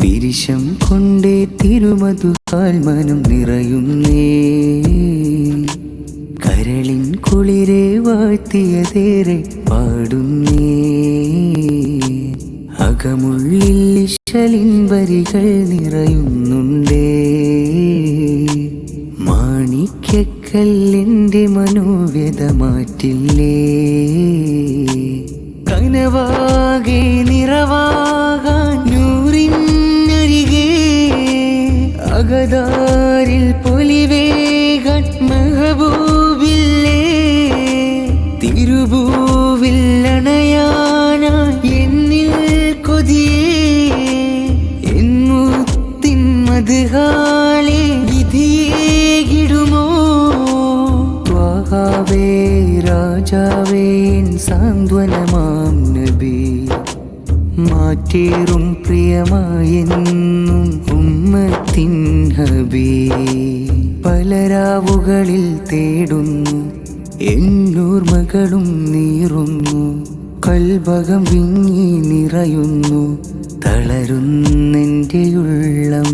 പിരിശം കൊണ്ടേ തിരുമധുവാൽ മനം നിറയുന്നേ. കരളിൻ കുളിരെ വാഴ്ത്തിയതേറെ പാടുന്നേ. അകമുള്ളിൽ ഇശലിൻ വരികൾ നിറയുന്നുണ്ടേ. മാണിക്യക്കല്ലിൻ്റെ മനോവ്യത മാറ്റില്ലേ. കനവാകെ നിറവാകാൻ നൂറിനരികെ അകതാരിൽ പൊലിവേകാൻ മെഹബൂബില്ലേ. തിരുഭൂവിൽ അണയാനായി എന്നിൽ കൊതിയേ. എന്നുത്തിൻ മദ്ഹാലെ വിധിയേകിടുമോ. ത്വാഹാവേ രാജാവേ സാന്ത്വനമാം നബി. മാറ്റേറും പ്രിയമായെന്നും ഉമ്മത്തിൻ ഹബീ. പലരാവുകളിൽ തേടുന്നു എന്നോർമകളും നീറുന്നു. കൽബകം വിങ്ങി നിറയുന്നു തളരുന്നെൻ്റെ ഉള്ളം.